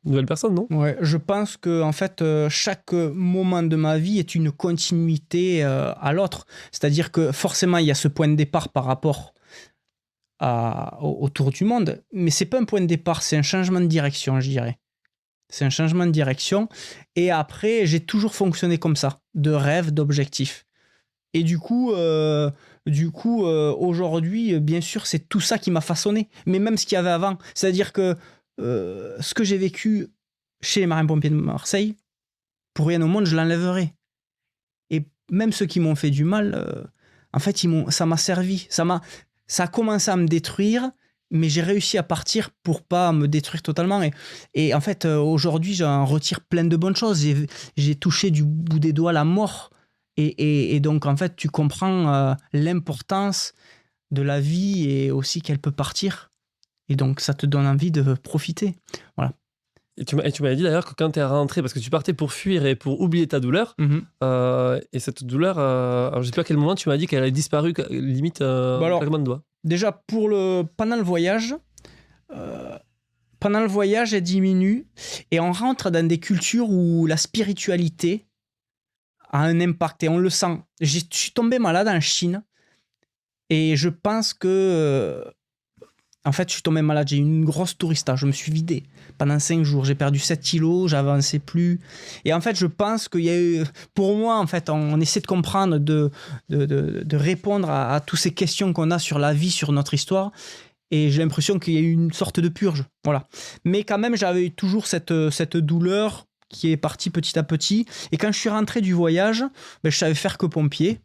nouvelle personne, non ? Ouais, je pense que en fait, chaque moment de ma vie est une continuité à l'autre. C'est-à-dire que forcément, il y a ce point de départ par rapport au tour du monde, mais c'est pas un point de départ, c'est un changement de direction, je dirais. C'est un changement de direction. Et après, j'ai toujours fonctionné comme ça, de rêve, d'objectif. Et du coup, aujourd'hui, bien sûr, c'est tout ça qui m'a façonné. Mais même ce qu'il y avait avant. C'est-à-dire que ce que j'ai vécu chez les marins-pompiers de Marseille, pour rien au monde, je l'enlèverai. Et même ceux qui m'ont fait du mal, en fait, ça m'a servi. Ça a commencé à me détruire, mais j'ai réussi à partir pour pas me détruire totalement. Et en fait, aujourd'hui, j'en retire plein de bonnes choses. J'ai touché du bout des doigts la mort. Et donc, en fait, tu comprends l'importance de la vie et aussi qu'elle peut partir. Et donc, ça te donne envie de profiter. Voilà. Et tu m'avais dit d'ailleurs que quand tu es rentré, parce que tu partais pour fuir et pour oublier ta douleur, et cette douleur, alors je ne sais plus à quel moment tu m'as dit qu'elle avait disparu, limite claquement de doigts. Déjà, pendant le voyage, elle diminue et on rentre dans des cultures où la spiritualité a un impact et on le sent. Je suis tombé malade en Chine et je pense que en fait je suis tombé malade, j'ai eu une grosse tourista, je me suis vidé pendant 5 jours, j'ai perdu 7 kilos, j'avançais plus et en fait je pense qu'il y a eu, pour moi en fait on essaie de comprendre, de répondre à toutes ces questions qu'on a sur la vie, sur notre histoire. Et j'ai l'impression qu'il y a eu une sorte de purge, voilà. Mais quand même j'avais eu toujours cette douleur qui est parti petit à petit. Et quand je suis rentré du voyage, je savais faire que pompier.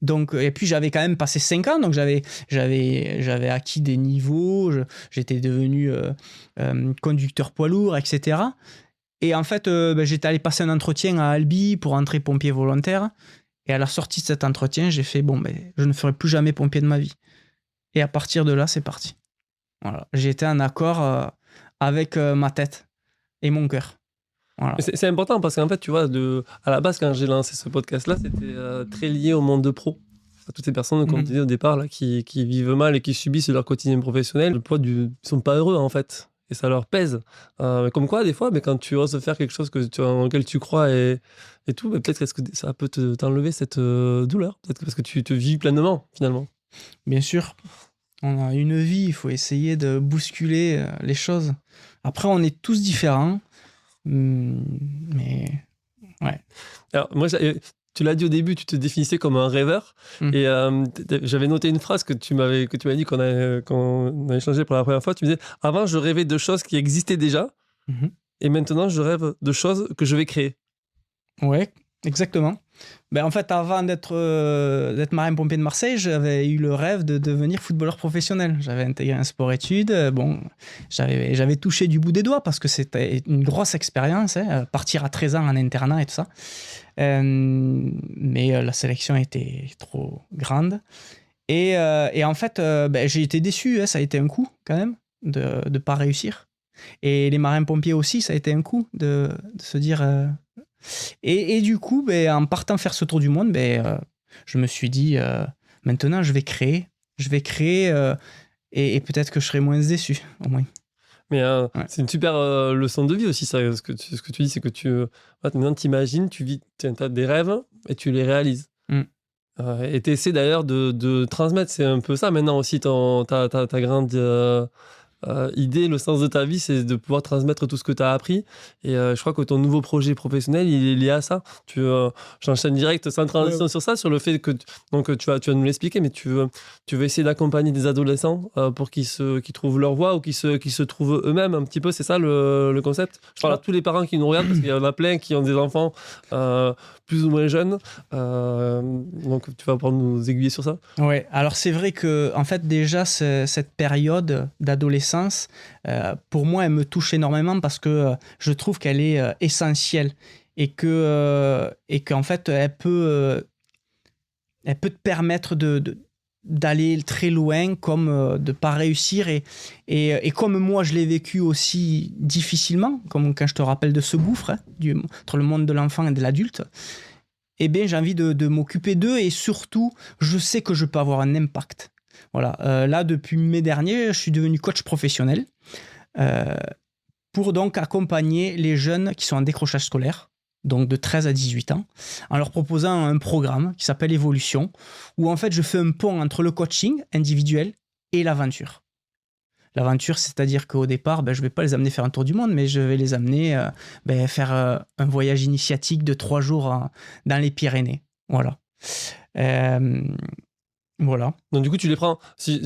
Donc, et puis j'avais quand même passé 5 ans, donc j'avais acquis des niveaux, j'étais devenu conducteur poids lourd, etc. Et en fait, j'étais allé passer un entretien à Albi pour entrer pompier volontaire. Et à la sortie de cet entretien, j'ai fait, je ne ferai plus jamais pompier de ma vie. Et à partir de là, c'est parti. Voilà. J'ai été en accord avec ma tête et mon cœur. Voilà. C'est important parce qu'en fait, tu vois, à la base, quand j'ai lancé ce podcast-là, c'était très lié au monde de pro. À toutes ces personnes, comme tu disais au départ, là, qui vivent mal et qui subissent leur quotidien professionnel. Le poids ils sont pas heureux, en fait. Et ça leur pèse. Comme quoi, des fois, quand tu oses faire quelque chose en lequel tu crois et tout, peut-être que ça peut t'enlever cette douleur. Peut-être parce que tu te vis pleinement, finalement. Bien sûr. On a une vie, il faut essayer de bousculer les choses. Après, on est tous différents. Mais ouais. Alors moi, tu l'as dit au début, tu te définissais comme un rêveur. Et j'avais noté une phrase que tu m'as dit quand on a échangé pour la première fois. Tu me disais, avant, je rêvais de choses qui existaient déjà. Et maintenant, je rêve de choses que je vais créer. Ouais, Exactement. En fait, avant d'être marin-pompier de Marseille, j'avais eu le rêve de devenir footballeur professionnel. J'avais intégré un sport-études. J'avais touché du bout des doigts parce que c'était une grosse expérience, hein, partir à 13 ans en internat et tout ça. Mais la sélection était trop grande. Et en fait, j'ai été déçu. Hein, ça a été un coup, quand même, de ne pas réussir. Et les marins-pompiers aussi, ça a été un coup de se dire... Et du coup, en partant faire ce tour du monde, je me suis dit, maintenant, je vais créer, et peut-être que je serai moins déçu, au moins. Mais c'est une super leçon de vie aussi, ça. Ce que tu dis, c'est que maintenant, t'imagines, tu as des rêves et tu les réalises. Et tu essaies d'ailleurs de transmettre. C'est un peu ça maintenant aussi, ta grande... idée, le sens de ta vie, c'est de pouvoir transmettre tout ce que tu as appris. Et je crois que ton nouveau projet professionnel, il est lié à ça. J'enchaîne direct sans transition sur ça, sur le fait que donc tu vas nous l'expliquer, mais tu veux essayer d'accompagner des adolescents pour qu'ils trouvent leur voie ou qu'ils se trouvent eux-mêmes un petit peu. C'est ça le concept. Je parle à tous les parents qui nous regardent parce qu'il y en a plein qui ont des enfants plus ou moins jeunes. Donc tu vas pouvoir nous aiguiller sur ça. Ouais, alors c'est vrai que en fait déjà cette période d'adolescence, pour moi elle me touche énormément parce que je trouve qu'elle est essentielle et qu'en fait elle peut te permettre d'aller très loin comme de pas réussir et comme moi je l'ai vécu aussi difficilement, comme quand je te rappelle de ce gouffre entre le monde de l'enfant et de l'adulte. J'ai envie de m'occuper d'eux et surtout, je sais que je peux avoir un impact. Voilà. Là, depuis mai dernier, je suis devenu coach professionnel pour donc accompagner les jeunes qui sont en décrochage scolaire, donc de 13 à 18 ans, en leur proposant un programme qui s'appelle Évolution, où en fait, je fais un pont entre le coaching individuel et l'aventure. L'aventure, c'est-à-dire qu'au départ, je ne vais pas les amener faire un tour du monde, mais je vais les amener faire un voyage initiatique de 3 jours dans les Pyrénées. Voilà. Voilà. Donc du coup, tu les prends, si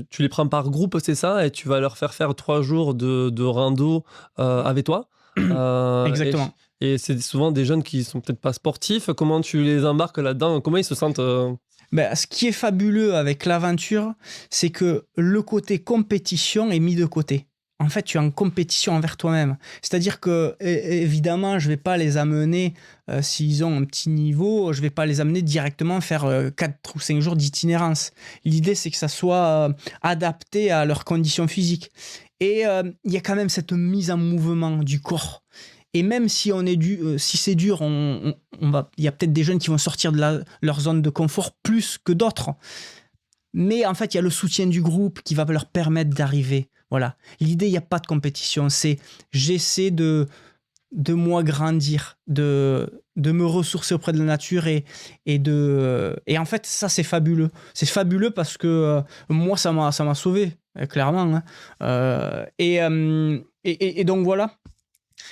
tu les prends par groupe, c'est ça, et tu vas leur faire 3 jours de rando avec toi. Exactement. Et c'est souvent des jeunes qui sont peut-être pas sportifs. Comment tu les embarques là-dedans? Comment ils se sentent Ce qui est fabuleux avec l'aventure, c'est que le côté compétition est mis de côté. En fait, tu es en compétition envers toi-même. C'est-à-dire que, évidemment, je ne vais pas les amener, s'ils ont un petit niveau, je ne vais pas les amener directement faire 4 ou 5 jours d'itinérance. L'idée, c'est que ça soit adapté à leurs conditions physiques. Et il y a quand même cette mise en mouvement du corps. Et même si si c'est dur, il y a peut-être des jeunes qui vont sortir de leur zone de confort plus que d'autres. Mais en fait, il y a le soutien du groupe qui va leur permettre d'arriver. Voilà. L'idée, il n'y a pas de compétition. C'est j'essaie de moi grandir, de me ressourcer auprès de la nature et en fait, ça, c'est fabuleux. C'est fabuleux parce que moi, ça m'a sauvé, clairement. Hein. Et donc, voilà.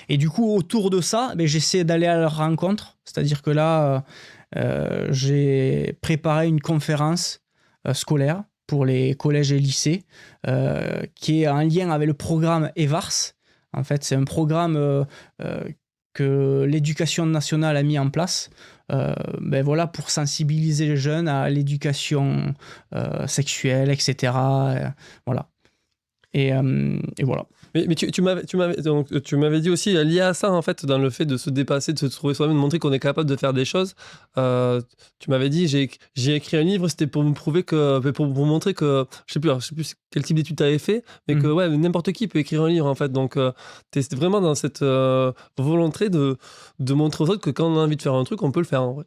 Et du coup, autour de ça, j'essaie d'aller à leur rencontre. C'est-à-dire que là, j'ai préparé une conférence scolaire pour les collèges et lycées qui est en lien avec le programme EVARS. En fait, c'est un programme que l'éducation nationale a mis en place voilà, pour sensibiliser les jeunes à l'éducation sexuelle, etc. Voilà. Et voilà. Mais tu m'avais dit aussi, lié à ça, en fait, dans le fait de se dépasser, de se trouver soi-même, de montrer qu'on est capable de faire des choses. Tu m'avais dit, j'ai écrit un livre, c'était pour me prouver pour montrer que, je sais plus quel type d'étude tu avais fait, mais que ouais, n'importe qui peut écrire un livre, en fait. Donc, tu es vraiment dans cette volonté de montrer aux autres que quand on a envie de faire un truc, on peut le faire, en vrai.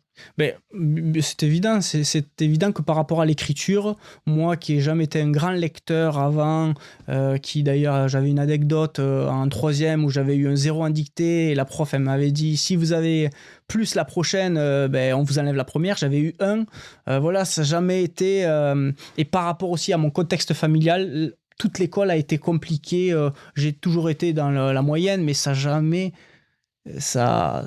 C'est évident, c'est évident que par rapport à l'écriture, moi qui n'ai jamais été un grand lecteur avant, qui d'ailleurs j'avais une anecdote en 3e où j'avais eu un 0 en dictée et la prof elle m'avait dit si vous avez plus la prochaine, on vous enlève la première, j'avais eu 1. Voilà, ça n'a jamais été... et par rapport aussi à mon contexte familial, toute l'école a été compliquée, j'ai toujours été dans la moyenne, mais ça n'a jamais... sauf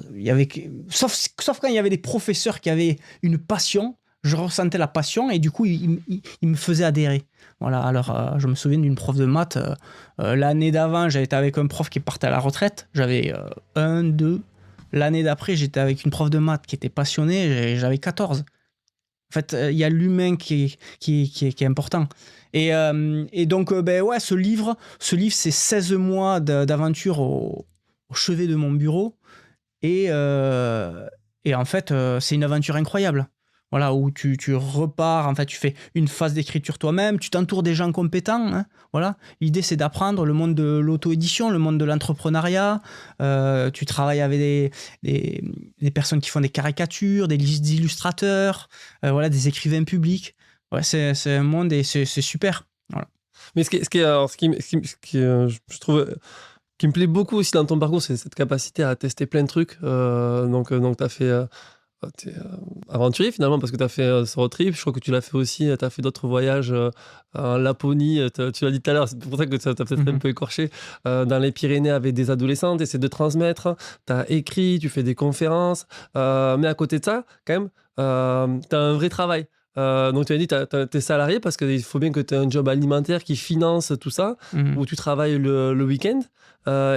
quand il y avait des professeurs qui avaient une passion, je ressentais la passion et du coup ils me faisaient adhérer. Voilà, alors je me souviens d'une prof de maths, l'année d'avant j'avais été avec un prof qui partait à la retraite, j'avais 1, 2, L'année d'après, j'étais avec une prof de maths qui était passionnée, j'avais 14. En fait, il y a l'humain qui est important. Et donc, ouais, ce livre, c'est 16 mois d'aventure au chevet de mon bureau. Et en fait, c'est une aventure incroyable. Voilà, où tu repars, en fait, tu fais une phase d'écriture toi-même, tu t'entoures des gens compétents. Hein, voilà. L'idée, c'est d'apprendre le monde de l'auto-édition, le monde de l'entrepreneuriat. Tu travailles avec des personnes qui font des caricatures, des illustrateurs, voilà, des écrivains publics. Ouais, c'est un monde et c'est super. Voilà. Mais ce qui je trouve qui me plaît beaucoup aussi dans ton parcours, c'est cette capacité à tester plein de trucs. Donc tu as fait. T'es aventurier finalement parce que tu as fait ce road trip. Je crois que tu l'as fait aussi. Tu as fait d'autres voyages en Laponie. Tu l'as dit tout à l'heure, c'est pour ça que tu as peut-être un peu écorché. Dans les Pyrénées avec des adolescents, tu essaies de transmettre. Tu as écrit, tu fais des conférences. Mais à côté de ça, quand même, tu as un vrai travail. Donc tu as dit tu es salarié parce qu'il faut bien que tu aies un job alimentaire qui finance tout ça, où tu travailles le week-end.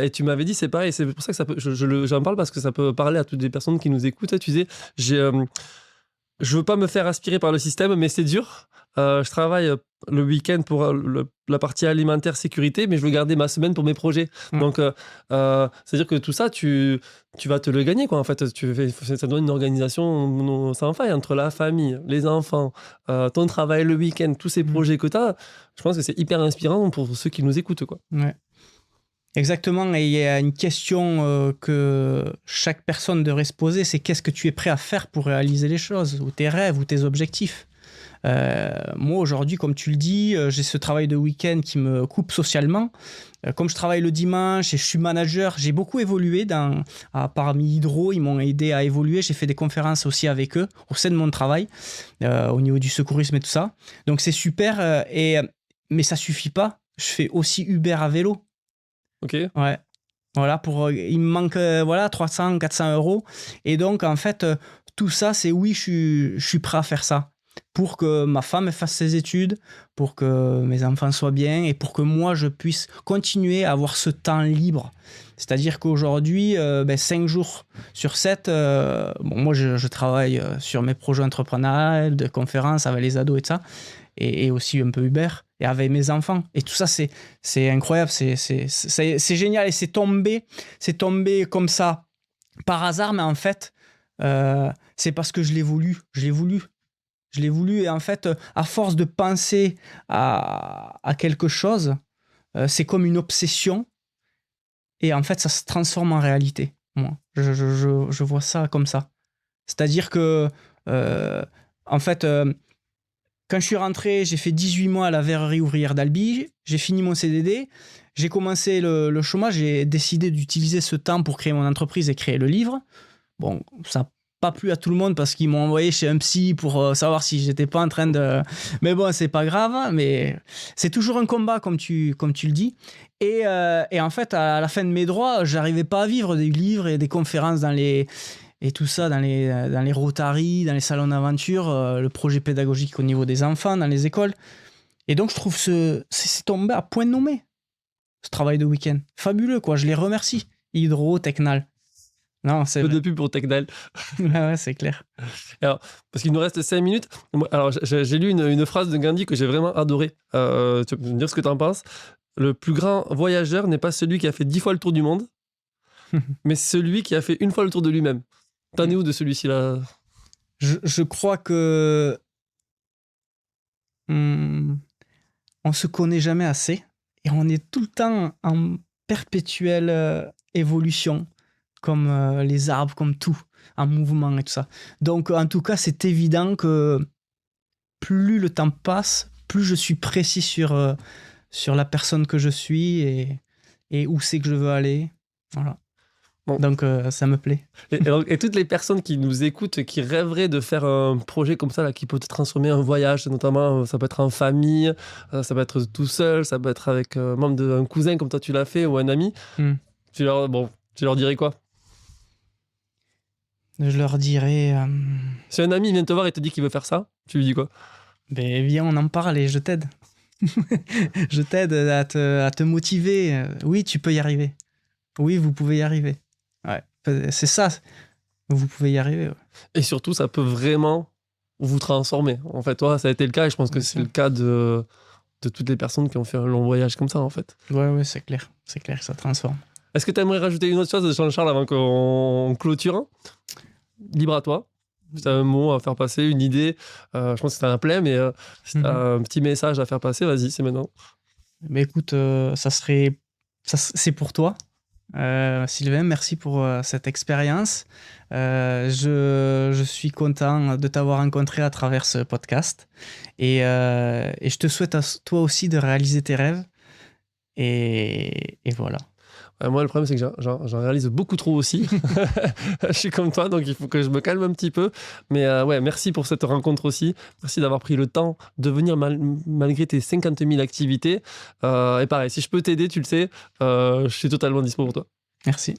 Et tu m'avais dit, c'est pareil, c'est pour ça que ça peut, j'en parle parce que ça peut parler à toutes les personnes qui nous écoutent. Tu disais, je veux pas me faire aspirer par le système, mais c'est dur. Je travaille le week-end pour la partie alimentaire sécurité, mais je veux garder ma semaine pour mes projets. Donc, c'est-à-dire que tout ça, tu vas te le gagner, quoi. En fait, ça donne une organisation sans faille entre la famille, les enfants, ton travail le week-end, tous ces projets que tu as. Je pense que c'est hyper inspirant pour ceux qui nous écoutent, quoi. Ouais. Exactement, et il y a une question que chaque personne devrait se poser, c'est qu'est-ce que tu es prêt à faire pour réaliser les choses, ou tes rêves, ou tes objectifs. Moi, aujourd'hui, comme tu le dis, j'ai ce travail de week-end qui me coupe socialement. Comme je travaille le dimanche et je suis manager, j'ai beaucoup évolué parmi Hydro, ils m'ont aidé à évoluer. J'ai fait des conférences aussi avec eux au sein de mon travail, au niveau du secourisme et tout ça. Donc c'est super, mais ça suffit pas. Je fais aussi Uber à vélo. Ok. Ouais. Voilà, il me manque 300, 400 euros. Et donc, en fait, tout ça, c'est oui, je suis prêt à faire ça. Pour que ma femme fasse ses études, pour que mes enfants soient bien et pour que moi, je puisse continuer à avoir ce temps libre. C'est-à-dire qu'aujourd'hui, 5 jours sur 7, moi, je travaille sur mes projets entrepreneuriaux, de conférences avec les ados et tout ça, et aussi un peu Uber, et avec mes enfants. Et tout ça, c'est incroyable, c'est génial. Et c'est tombé comme ça, par hasard, mais en fait, c'est parce que je l'ai voulu. Et en fait, à force de penser à quelque chose, c'est comme une obsession. Et en fait, ça se transforme en réalité. Moi, je vois ça comme ça. C'est-à-dire que, en fait, quand je suis rentré, j'ai fait 18 mois à la verrerie ouvrière d'Albi. J'ai fini mon CDD. J'ai commencé le chômage. J'ai décidé d'utiliser ce temps pour créer mon entreprise et créer le livre. Bon, ça n'a pas plu à tout le monde parce qu'ils m'ont envoyé chez un psy pour savoir si j'étais pas en train de... Mais bon, c'est pas grave. Mais c'est toujours un combat, comme tu le dis. Et en fait, à la fin de mes droits, j'arrivais pas à vivre des livres et des conférences et tout ça dans les Rotary, dans les salons d'aventure, le projet pédagogique au niveau des enfants, dans les écoles. Et donc, je trouve c'est tombé à point nommé, ce travail de week-end. Fabuleux, quoi. Je les remercie. Hydro, Technal. Non, c'est peu de pub pour Technal. Ouais, c'est clair. Alors, parce qu'il nous reste 5 minutes. Alors, j'ai lu une phrase de Gandhi que j'ai vraiment adorée. Tu peux me dire ce que tu en penses. Le plus grand voyageur n'est pas celui qui a fait 10 fois le tour du monde, mais celui qui a fait une fois le tour de lui-même. T'en es où de celui-ci là? Je crois que on se connaît jamais assez et on est tout le temps en perpétuelle évolution, comme les arbres, comme tout, en mouvement et tout ça. Donc, en tout cas, c'est évident que plus le temps passe, plus je suis précis sur la personne que je suis et où c'est que je veux aller. Voilà. Bon. Donc, ça me plaît. Et toutes les personnes qui nous écoutent, qui rêveraient de faire un projet comme ça, là, qui peut transformer un voyage, notamment, ça peut être en famille, ça peut être tout seul, ça peut être avec un membre d'un cousin comme toi tu l'as fait, ou un ami. Tu leur dirais quoi? Je leur dirais... Si un ami vient te voir et te dit qu'il veut faire ça, tu lui dis quoi? Ben, viens, on en parle et je t'aide. Je t'aide à te motiver. Oui, tu peux y arriver. Oui, vous pouvez y arriver. Ouais. C'est ça. Vous pouvez y arriver. Ouais. Et surtout, ça peut vraiment vous transformer. En fait, toi, ça a été le cas et je pense que c'est le cas de toutes les personnes qui ont fait un long voyage comme ça, en fait. Ouais, c'est clair. C'est clair que ça transforme. Est-ce que tu aimerais rajouter une autre chose, Jean-Charles, avant qu'on clôture? Libre à toi. Si tu as un mot à faire passer, une idée, je pense que c'est un play, mais si tu as un petit message à faire passer, vas-y, c'est maintenant. Mais écoute, c'est pour toi. Sylvain, merci pour cette expérience. Je suis content de t'avoir rencontré à travers ce podcast. Et je te souhaite à toi aussi de réaliser tes rêves. Et voilà. Moi, le problème, c'est que j'en réalise beaucoup trop aussi. Je suis comme toi, donc il faut que je me calme un petit peu. Mais ouais, merci pour cette rencontre aussi. Merci d'avoir pris le temps de venir malgré tes 50 000 activités. Et pareil, si je peux t'aider, tu le sais, je suis totalement dispo pour toi. Merci.